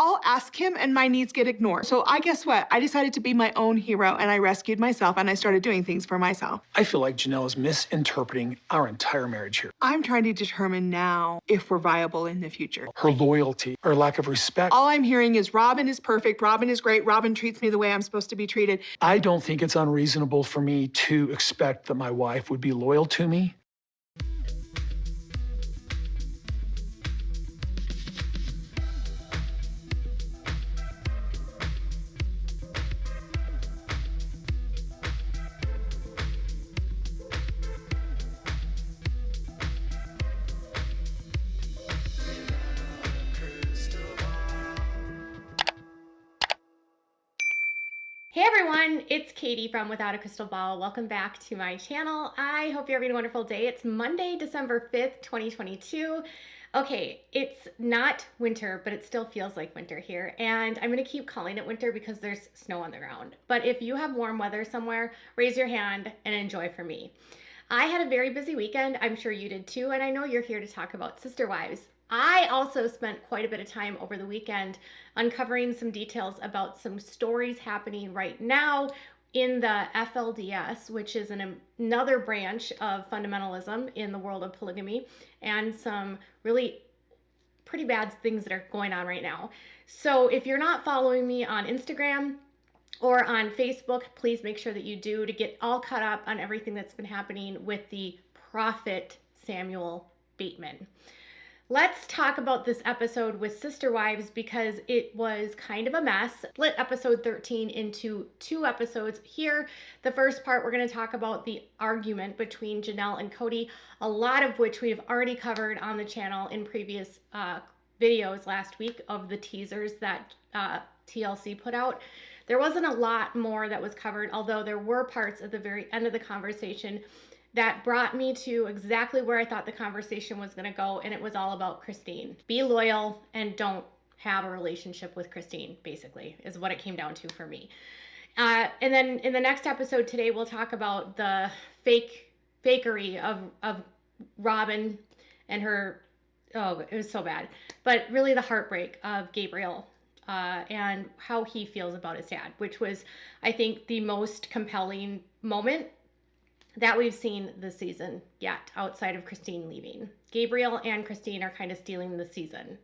I'll ask him and my needs get ignored. So guess what? I decided to be my own hero and I rescued myself and I started doing things for myself. I feel like Janelle is misinterpreting our entire marriage here. I'm trying to determine now if we're viable in the future. Her loyalty, her lack of respect. All I'm hearing is Robyn is perfect, Robyn is great, Robyn treats me the way I'm supposed to be treated. I don't think it's unreasonable for me to expect that my wife would be loyal to me. Hey everyone, it's Katie from Without a Crystal Ball. Welcome back to my channel. I hope you're having a wonderful day. It's Monday, December 5th, 2022. Okay, it's not winter, but it still feels like winter here. And I'm gonna keep calling it winter because there's snow on the ground. But if you have warm weather somewhere, raise your hand and enjoy for me. I had a very busy weekend. I'm sure you did too. And I know you're here to talk about sister wives. I also spent quite a bit of time over the weekend uncovering some details about some stories happening right now in the FLDS, which is another branch of fundamentalism in the world of polygamy, and some really pretty bad things that are going on right now. So if you're not following me on Instagram or on Facebook, please make sure that you do to get all caught up on everything that's been happening with the prophet Samuel Bateman. Let's talk about this episode with sister wives because it was kind of a mess. Split episode 13 into 2 episodes here. The first part, we're going to talk about the argument between Janelle and Kody, a lot of which we've already covered on the channel in previous videos last week of the teasers that TLC put out. There wasn't a lot more that was covered, although there were parts at the very end of the conversation that brought me to exactly where I thought the conversation was going to go, and it was all about Christine. Be loyal and don't have a relationship with Christine, basically, is what it came down to for me. And then in the next episode today, we'll talk about the fakery of Robyn and her, oh, it was so bad, but really the heartbreak of Gabriel and how he feels about his dad, which was, I think, the most compelling moment that we've seen this season yet, outside of Christine leaving. Gabriel and Christine are kind of stealing the season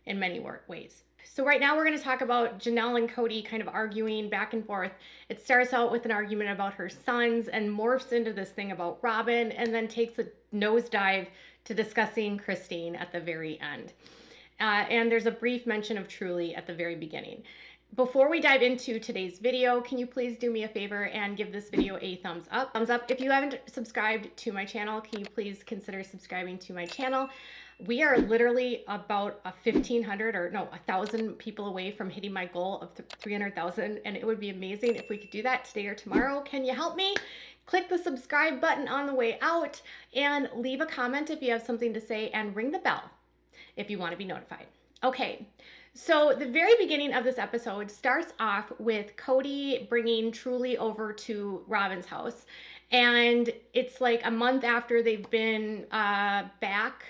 in many ways. So right now we're going to talk about Janelle and Kody kind of arguing back and forth. It starts out with an argument about her sons and morphs into this thing about Robyn, and then takes a nosedive to discussing Christine at the very end. And there's a brief mention of Truly at the very beginning. Before we dive into today's video, can you please do me a favor and give this video a thumbs up? Thumbs up. If you haven't subscribed to my channel, can you please consider subscribing to my channel? We are literally about 1,000 people away from hitting my goal of 300,000, and it would be amazing if we could do that today or tomorrow. Can you help me? Click the subscribe button on the way out and leave a comment if you have something to say, and ring the bell if you want to be notified. Okay. So the very beginning of this episode starts off with Kody bringing Truly over to Robyn's house. And it's like a month after they've been back.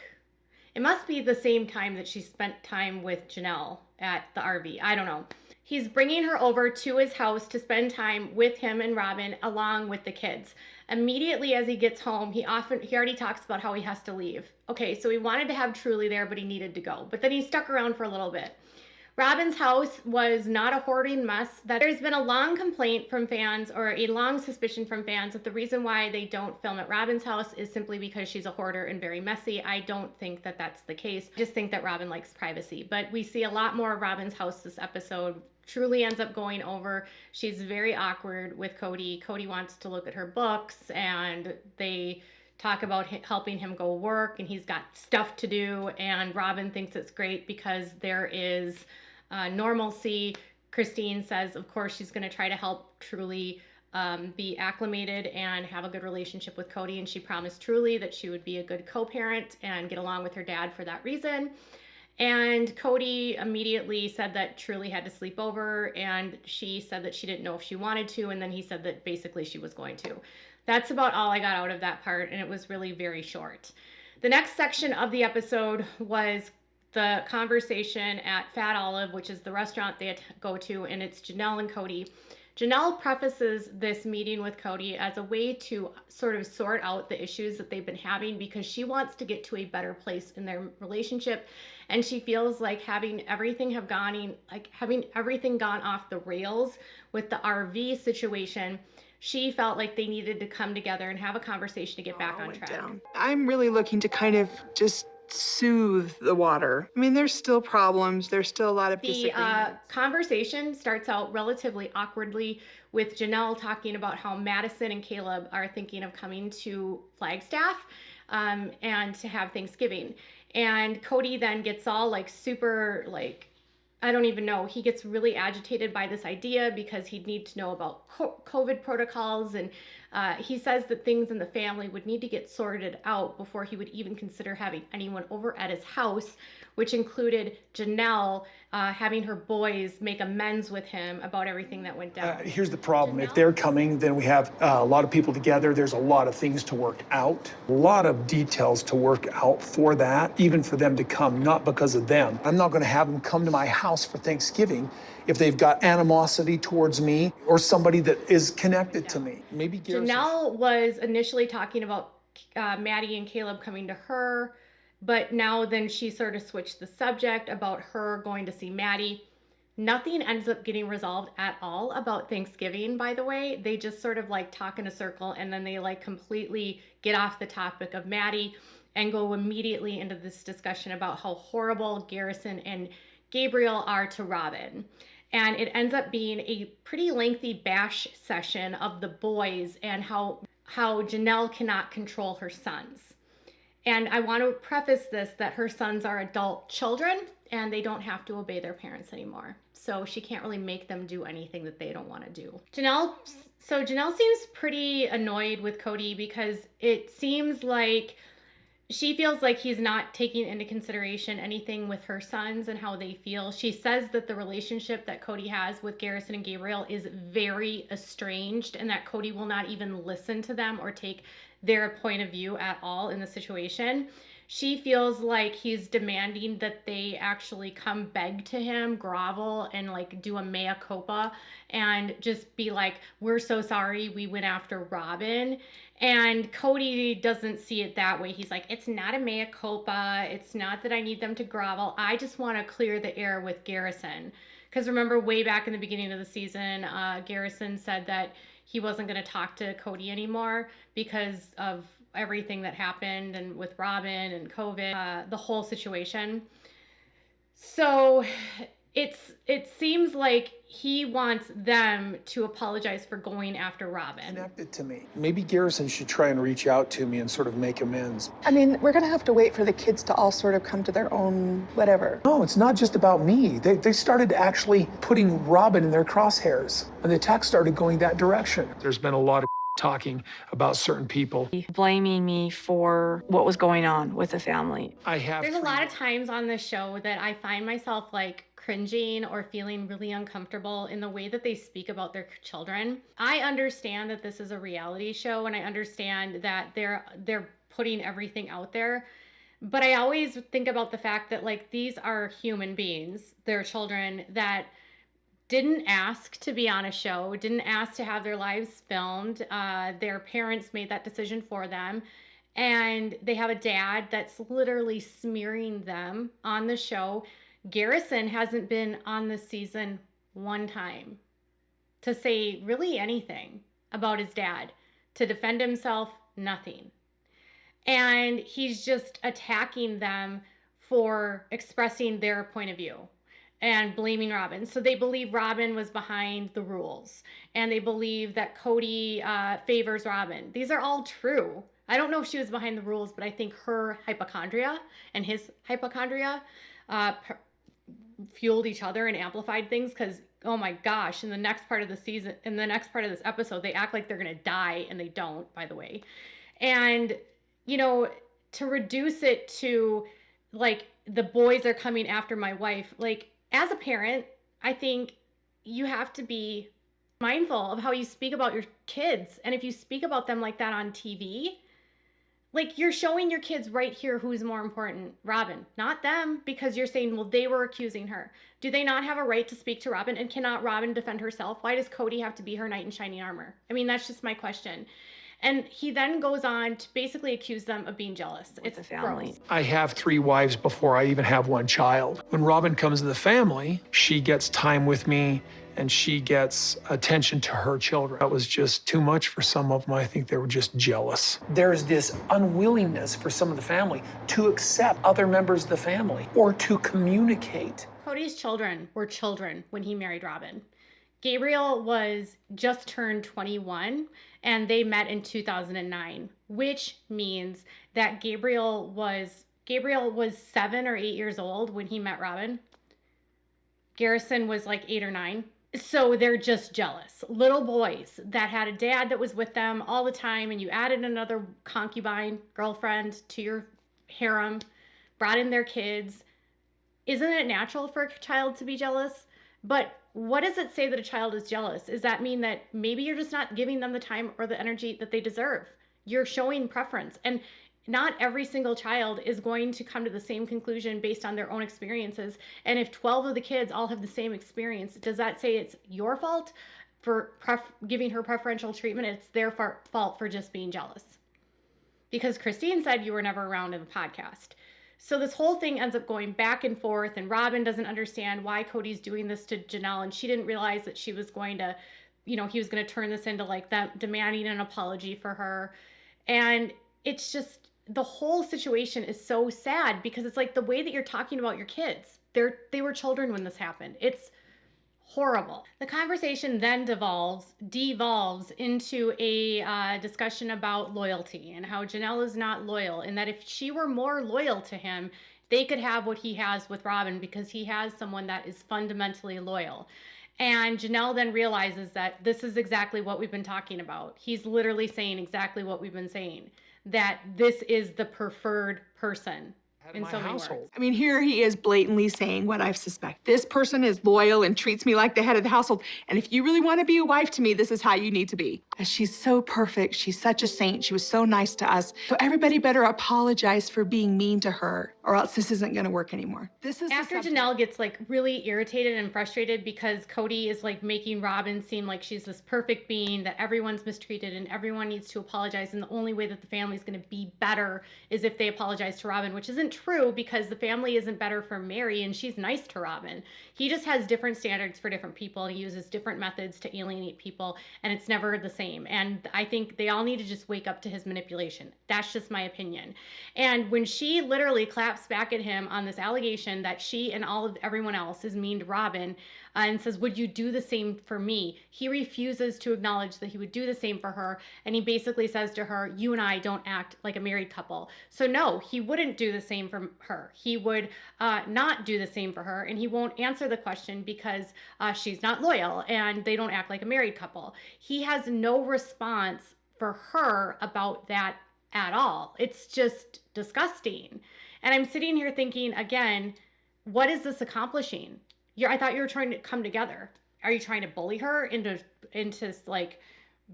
It must be the same time that she spent time with Janelle at the RV. I don't know. He's bringing her over to his house to spend time with him and Robyn along with the kids. Immediately as he gets home, he already talks about how he has to leave. Okay, so he wanted to have Truly there, but he needed to go. But then he stuck around for a little bit. Robyn's house was not a hoarding mess. That there's been a long complaint from fans, or a long suspicion from fans, that the reason why they don't film at Robyn's house is simply because she's a hoarder and very messy. I don't think that that's the case. I just think that Robyn likes privacy. But we see a lot more of Robyn's house this episode. Truly ends up going over. She's very awkward with Kody. Kody wants to look at her books, and they talk about helping him go work, and he's got stuff to do, and Robyn thinks it's great because there is normalcy. Christine says, of course, she's going to try to help Truly be acclimated and have a good relationship with Kody, and she promised Truly that she would be a good co-parent and get along with her dad for that reason. And Kody immediately said that Truly had to sleep over, and she said that she didn't know if she wanted to, and then he said that basically she was going to. That's about all I got out of that part, and it was really very short. The next section of the episode was the conversation at Fat Olive, which is the restaurant they go to, and it's Janelle and Kody. Janelle prefaces this meeting with Kody as a way to sort of sort out the issues that they've been having, because she wants to get to a better place in their relationship, and she feels like having everything gone off the rails with the RV situation. She felt like they needed to come together and have a conversation to get back on track. I'm really looking to kind of just soothe the water. I mean, there's still problems. There's still a lot of The disagreements. conversation starts out relatively awkwardly with Janelle talking about how Madison and Caleb are thinking of coming to Flagstaff and to have Thanksgiving. And Kody then gets all like super like, I don't even know. He gets really agitated by this idea because he'd need to know about COVID protocols. And he says that things in the family would need to get sorted out before he would even consider having anyone over at his house, which included Janelle having her boys make amends with him about everything that went down. Here's the problem. If they're coming, then we have a lot of people together. There's a lot of things to work out, a lot of details to work out for that, even for them to come, not because of them. I'm not going to have them come to my house for Thanksgiving if they've got animosity towards me or somebody that is connected to me. Maybe Janelle was initially talking about Maddie and Caleb coming to her, but now then she sort of switched the subject about her going to see Maddie. Nothing ends up getting resolved at all about Thanksgiving, by the way. They just sort of like talk in a circle, and then they like completely get off the topic of Maddie and go immediately into this discussion about how horrible Garrison and Gabriel are to Robyn. And it ends up being a pretty lengthy bash session of the boys and how Janelle cannot control her sons. And I want to preface this that her sons are adult children and they don't have to obey their parents anymore. So she can't really make them do anything that they don't want to do. Janelle seems pretty annoyed with Kody because it seems like she feels like he's not taking into consideration anything with her sons and how they feel. She says that the relationship that Kody has with Garrison and Gabriel is very estranged, and that Kody will not even listen to them or take their point of view at all in the situation. She feels like he's demanding that they actually come beg to him, grovel, and like do a mea culpa and just be like, we're so sorry we went after Robyn. And Kody doesn't see it that way. He's like, it's not a mea culpa. It's not that I need them to grovel. I just want to clear the air with Garrison. Because remember, way back in the beginning of the season, Garrison said that he wasn't going to talk to Kody anymore because of everything that happened and with Robyn and COVID, the whole situation. So it seems like he wants them to apologize for going after Robyn. Connected to me. Maybe Garrison should try and reach out to me and sort of make amends. I mean, we're going to have to wait for the kids to all sort of come to their own whatever. No, it's not just about me. They started actually putting Robyn in their crosshairs, and the attack started going that direction. There's been a lot of talking about certain people. Blaming me for what was going on with the family. There's a lot of times on this show that I find myself like cringing or feeling really uncomfortable in the way that they speak about their children. I understand that this is a reality show, and I understand that they're putting everything out there. But I always think about the fact that like these are human beings, they're children that didn't ask to be on a show, didn't ask to have their lives filmed. Their parents made that decision for them. And they have a dad that's literally smearing them on the show. Garrison hasn't been on this season one time to say really anything about his dad, to defend himself, nothing. And he's just attacking them for expressing their point of view and blaming Robyn. So they believe Robyn was behind the rules, and they believe that Kody favors Robyn. These are all true. I don't know if she was behind the rules, but I think her hypochondria and his hypochondria fueled each other and amplified things, because oh my gosh, in the next part of the season, in the next part of this episode, they act like they're gonna die, and they don't, by the way. And you know, to reduce it to like the boys are coming after my wife, like as a parent, I think you have to be mindful of how you speak about your kids. And if you speak about them like that on TV, Like, you're showing your kids right here who's more important, Robyn, not them, because you're saying, well, they were accusing her. Do they not have a right to speak to Robyn? And cannot Robyn defend herself? Why does Kody have to be her knight in shining armor? I mean, that's just my question. And he then goes on to basically accuse them of being jealous. With It's the family. gross. I have 3 wives before I even have 1 child. When Robyn comes to the family, she gets time with me and she gets attention to her children. That was just too much for some of them. I think they were just jealous. There's this unwillingness for some of the family to accept other members of the family or to communicate. Kody's children were children when he married Robyn. Gabriel was just turned 21 and they met in 2009, which means that Gabriel was 7 or 8 years old when he met Robyn. Garrison was like 8 or 9. So they're just jealous. Little boys that had a dad that was with them all the time, and you added another concubine, girlfriend to your harem, brought in their kids. Isn't it natural for a child to be jealous? But what does it say that a child is jealous? Does that mean that maybe you're just not giving them the time or the energy that they deserve? You're showing preference. And not every single child is going to come to the same conclusion based on their own experiences. And if 12 of the kids all have the same experience, does that say it's your fault for giving her preferential treatment? It's their fault for just being jealous. Because Christine said you were never around in the podcast. So this whole thing ends up going back and forth, and Robyn doesn't understand why Kody's doing this to Janelle, and she didn't realize that she was going to, he was going to turn this into like them demanding an apology for her. And it's just, the whole situation is so sad because it's like the way that you're talking about your kids. They were children when this happened. It's horrible. The conversation then devolves into a discussion about loyalty and how Janelle is not loyal, and that if she were more loyal to him, they could have what he has with Robyn because he has someone that is fundamentally loyal. And Janelle then realizes that this is exactly what we've been talking about. He's literally saying exactly what we've been saying, that this is the preferred person in so many words. I mean, here he is blatantly saying what I've suspected. This person is loyal and treats me like the head of the household. And if you really want to be a wife to me, this is how you need to be. And she's so perfect. She's such a saint. She was so nice to us. So everybody better apologize for being mean to her, or else this isn't going to work anymore. This is after Janelle gets like really irritated and frustrated because Kody is like making Robyn seem like she's this perfect being that everyone's mistreated and everyone needs to apologize. And the only way that the family's going to be better is if they apologize to Robyn, which isn't true because the family isn't better for Mary and she's nice to Robyn. He just has different standards for different people. He uses different methods to alienate people, and it's never the same. And I think they all need to just wake up to his manipulation. That's just my opinion. And when she literally claps back at him on this allegation that she and everyone else is mean to Robyn, and says, would you do the same for me? He refuses to acknowledge that he would do the same for her. And he basically says to her, you and I don't act like a married couple. So no, he wouldn't do the same for her. He would not do the same for her. And he won't answer the question because she's not loyal and they don't act like a married couple. He has no response for her about that at all. It's just disgusting. And I'm sitting here thinking, again, what is this accomplishing? I thought you were trying to come together. Are you trying to bully her into like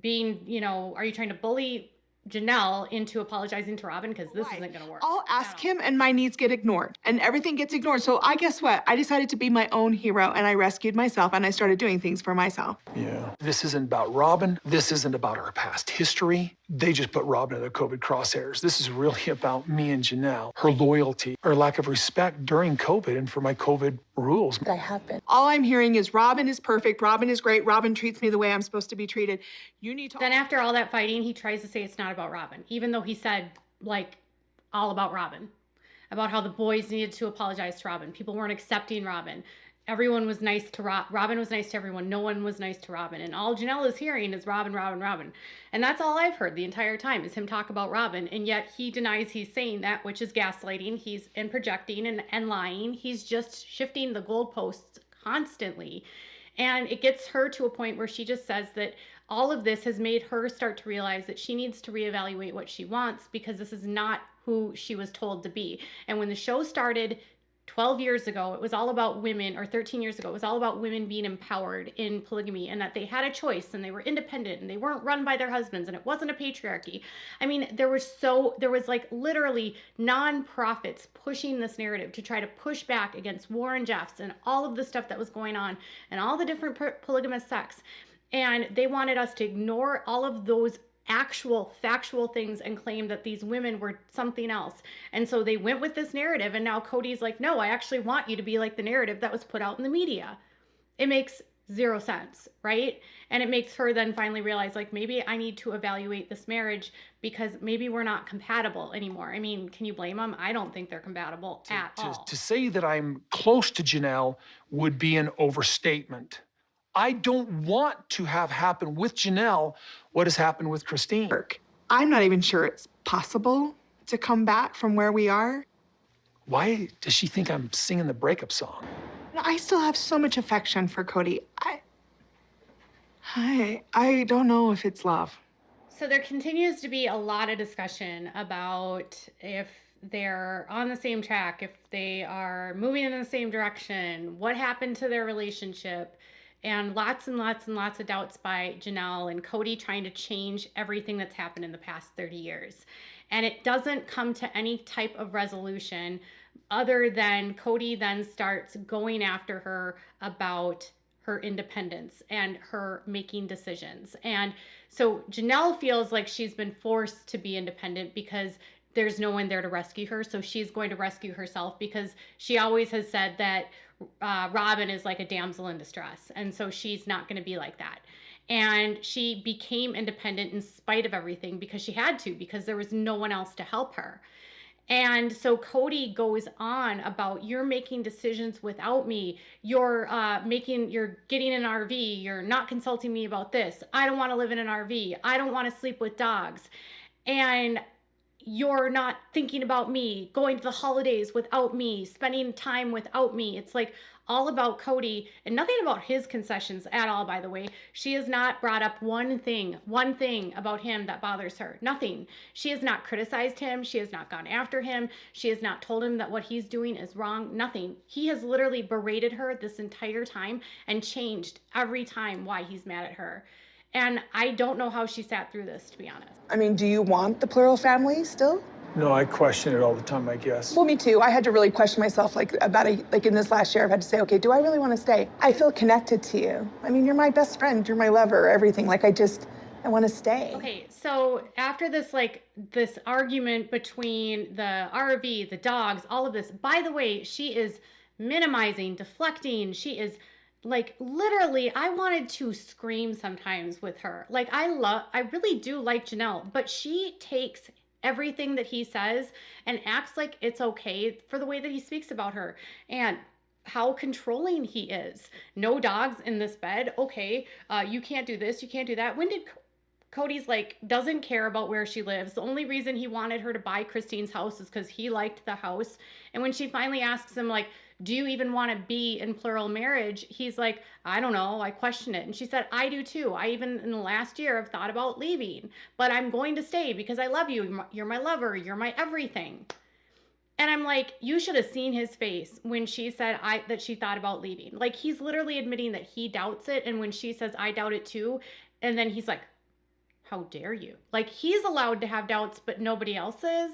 being, are you trying to bully Janelle into apologizing to Robyn? Because this isn't going to work. I'll ask him and my needs get ignored and everything gets ignored. So guess what? I decided to be my own hero and I rescued myself and I started doing things for myself. Yeah. This isn't about Robyn. This isn't about her past history. They just put Robyn in the COVID crosshairs. This is really about me and Janelle, her loyalty, her lack of respect during COVID and for my COVID rules. I have been. All I'm hearing is Robyn is perfect. Robyn is great. Robyn treats me the way I'm supposed to be treated. You need to. Then after all that fighting, he tries to say it's not about Robyn, even though he said like all about Robyn, about how the boys needed to apologize to Robyn. People weren't accepting Robyn. Everyone was nice to Robyn was nice to everyone. No one was nice to Robyn. And all Janelle is hearing is Robyn, Robyn, Robyn. And that's all I've heard the entire time is him talk about Robyn. And yet he denies he's saying that, which is gaslighting. He's and projecting and lying. He's just shifting the goalposts constantly. And it gets her to a point where she just says that all of this has made her start to realize that she needs to reevaluate what she wants because this is not who she was told to be. And when the show started, 12 years ago, it was all about women, or 13 years ago, it was all about women being empowered in polygamy and that they had a choice and they were independent and they weren't run by their husbands and it wasn't a patriarchy. I mean, there was like literally nonprofits pushing this narrative to try to push back against Warren Jeffs and all of the stuff that was going on and all the different polygamous sects. And they wanted us to ignore all of those actual factual things and claim that these women were something else. And so they went with this narrative, and now Kody's like, no, I actually want you to be like the narrative that was put out in the media. It makes zero sense, right? And it makes her then finally realize, like, maybe I need to evaluate this marriage because maybe we're not compatible anymore. I mean, can you blame them? I don't think they're compatible at all. To say that I'm close to Janelle would be an overstatement. I don't want to have happen with Janelle what has happened with Christine. I'm not even sure it's possible to come back from where we are. Why does she think I'm singing the breakup song? I still have so much affection for Kody. I don't know if it's love. So there continues to be a lot of discussion about if they're on the same track, if they are moving in the same direction, what happened to their relationship, and lots and lots and lots of doubts by Janelle and Kody trying to change everything that's happened in the past 30 years. And it doesn't come to any type of resolution other than Kody then starts going after her about her independence and her making decisions. And so Janelle feels like she's been forced to be independent because there's no one there to rescue her. So she's going to rescue herself because she always has said that Robyn is like a damsel in distress. And so she's not going to be like that. And she became independent in spite of everything because she had to, because there was no one else to help her. And so Kody goes on about, you're making decisions without me. You're getting an RV. You're not consulting me about this. I don't want to live in an RV. I don't want to sleep with dogs. And you're not thinking about me, going to the holidays without me, spending time without me. It's like all about Kody and nothing about his concessions at all, by the way. She has not brought up one thing about him that bothers her. Nothing. She has not criticized him. She has not gone after him. She has not told him that what he's doing is wrong. Nothing. He has literally berated her this entire time and changed every time why he's mad at her. And I don't know how she sat through this, to be honest. I mean, do you want the plural family still? No, I question it all the time, I guess. Well, me too. I had to really question myself, like in this last year, I've had to say, okay, do I really want to stay? I feel connected to you. I mean, you're my best friend, you're my lover, everything. Like, I want to stay. Okay, so after this, this argument between the RV, the dogs, all of this, by the way, she is minimizing, deflecting, she is literally, I wanted to scream sometimes with her. I really do like Janelle, but she takes everything that he says and acts like it's okay for the way that he speaks about her and how controlling he is. No dogs in this bed. Okay, you can't do this, you can't do that. When did Kody's doesn't care about where she lives. The only reason he wanted her to buy Christine's house is because he liked the house. And when she finally asks him, do you even want to be in plural marriage? He's like, I don't know, I question it. And she said, I do too. I even in the last year have thought about leaving, but I'm going to stay because I love you. You're my lover. You're my everything. And I'm like, you should have seen his face when she said that she thought about leaving. He's literally admitting that he doubts it. And when she says, I doubt it too. And then he's like, how dare you? He's allowed to have doubts, but nobody else is.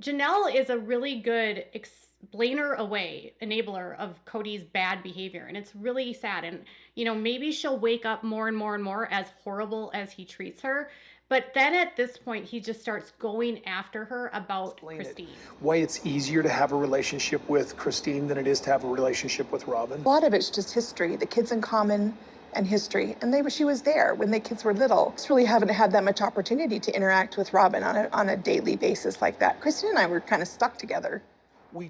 Janelle is a really good explainer away, enabler of Kody's bad behavior. And it's really sad. And, maybe she'll wake up more and more and more as horrible as he treats her. But then at this point, he just starts going after her about Christine. Why it's easier to have a relationship with Christine than it is to have a relationship with Robyn? A lot of it's just history, the kids in common and history. And she was there when the kids were little. Just really haven't had that much opportunity to interact with Robyn on a daily basis like that. Christine and I were kind of stuck together.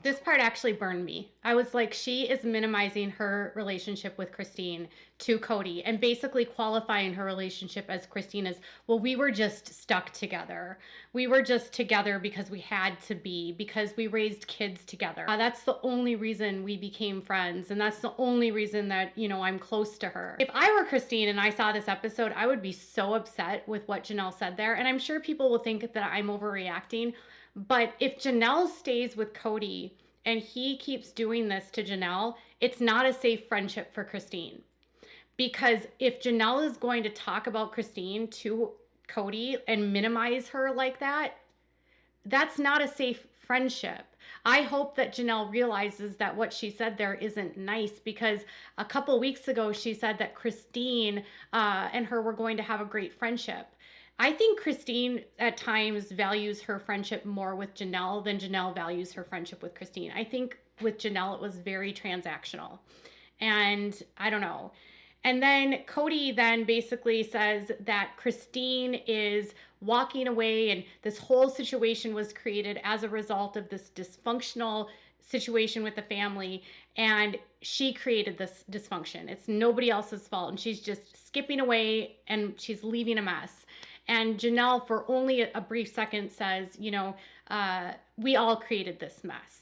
This part actually burned me. I was like, she is minimizing her relationship with Christine to Kody and basically qualifying her relationship as Christine as, well, we were just stuck together. We were just together because we had to be, because we raised kids together. That's the only reason we became friends. And that's the only reason that, I'm close to her. If I were Christine and I saw this episode, I would be so upset with what Janelle said there. And I'm sure people will think that I'm overreacting. But if Janelle stays with Kody and he keeps doing this to Janelle, it's not a safe friendship for Christine. Because if Janelle is going to talk about Christine to Kody and minimize her like that, that's not a safe friendship. I hope that Janelle realizes that what she said there isn't nice, because a couple weeks ago she said that Christine and her were going to have a great friendship. I think Christine at times values her friendship more with Janelle than Janelle values her friendship with Christine. I think with Janelle it was very transactional, and I don't know. And then Kody then basically says that Christine is walking away and this whole situation was created as a result of this dysfunctional situation with the family, and she created this dysfunction. It's nobody else's fault, and she's just skipping away and she's leaving a mess. And Janelle, for only a brief second, says, we all created this mess.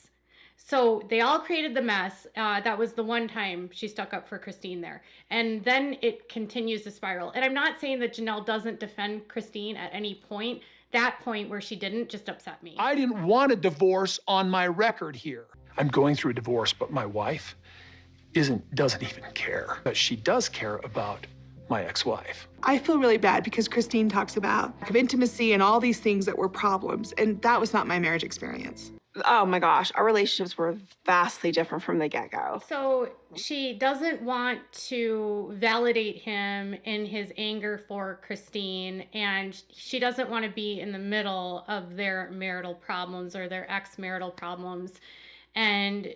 So they all created the mess. That was the one time she stuck up for Christine there. And then it continues to spiral. And I'm not saying that Janelle doesn't defend Christine at any point. That point where she didn't just upset me. I didn't want a divorce on my record here. I'm going through a divorce, but my wife doesn't even care. But she does care about my ex-wife. I feel really bad because Christine talks about intimacy and all these things that were problems, and that was not my marriage experience. Oh my gosh, our relationships were vastly different from the get-go. So she doesn't want to validate him in his anger for Christine, and she doesn't want to be in the middle of their marital problems or their ex-marital problems. And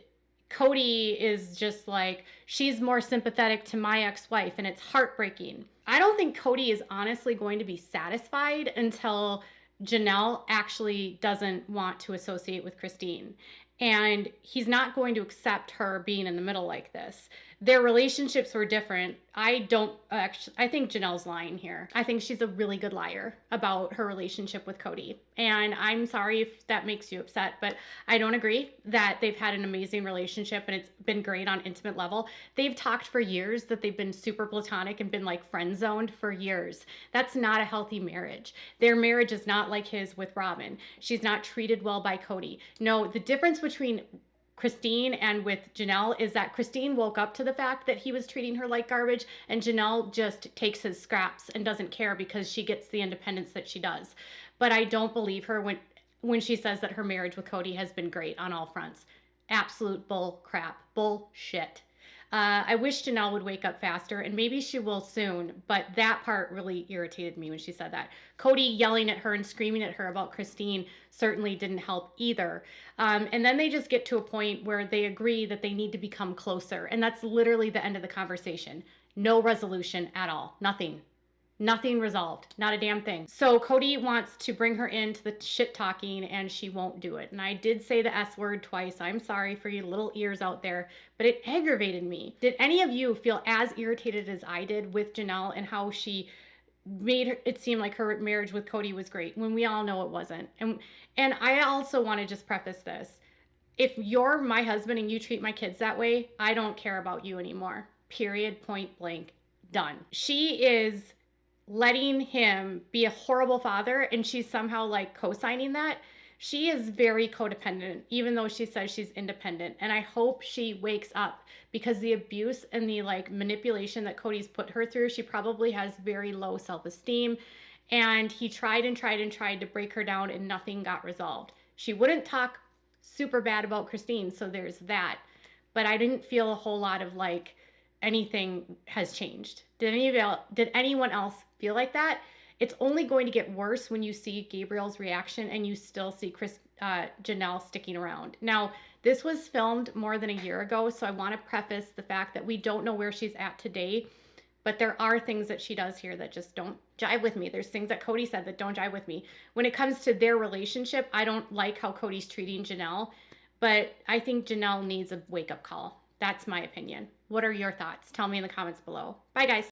Kody is just like, she's more sympathetic to my ex-wife, and it's heartbreaking. I don't think Kody is honestly going to be satisfied until Janelle actually doesn't want to associate with Christine. And he's not going to accept her being in the middle like this. Their relationships were different. I think Janelle's lying here. I think she's a really good liar about her relationship with Kody. And I'm sorry if that makes you upset, but I don't agree that they've had an amazing relationship and it's been great on intimate level. They've talked for years that they've been super platonic and been like friend zoned for years. That's not a healthy marriage. Their marriage is not like his with Robyn. She's not treated well by Kody. No, the difference between Christine and with Janelle is that Christine woke up to the fact that he was treating her like garbage, and Janelle just takes his scraps and doesn't care because she gets the independence that she does. But I don't believe her when she says that her marriage with Kody has been great on all fronts. Absolute bull crap. Bullshit. I wish Janelle would wake up faster, and maybe she will soon, but that part really irritated me when she said that. Kody yelling at her and screaming at her about Christine certainly didn't help either. And then they just get to a point where they agree that they need to become closer, and that's literally the end of the conversation. No resolution at all. Nothing resolved. Not a damn thing. So Kody wants to bring her into the shit talking, and she won't do it. And I did say the S word twice. I'm sorry for you little ears out there, but it aggravated me. Did any of you feel as irritated as I did with Janelle and how she made it seem like her marriage with Kody was great when we all know it wasn't? And I also want to just preface this. If you're my husband and you treat my kids that way, I don't care about you anymore. Period. Point blank. Done. She is letting him be a horrible father, and she's somehow like co-signing that. She is very codependent, even though she says she's independent. And I hope she wakes up, because the abuse and the like manipulation that Kody's put her through, she probably has very low self-esteem. And he tried and tried and tried to break her down, and nothing got resolved. She wouldn't talk super bad about Christine, so there's that. But I didn't feel a whole lot of like anything has changed. Did anyone else feel like that? It's only going to get worse when you see Gabriel's reaction and you still see Janelle sticking around. Now, this was filmed more than a year ago, so I want to preface the fact that we don't know where she's at today, but there are things that she does here that just don't jive with me. There's things that Kody said that don't jive with me. When it comes to their relationship, I don't like how Kody's treating Janelle, but I think Janelle needs a wake-up call. That's my opinion. What are your thoughts? Tell me in the comments below. Bye, guys.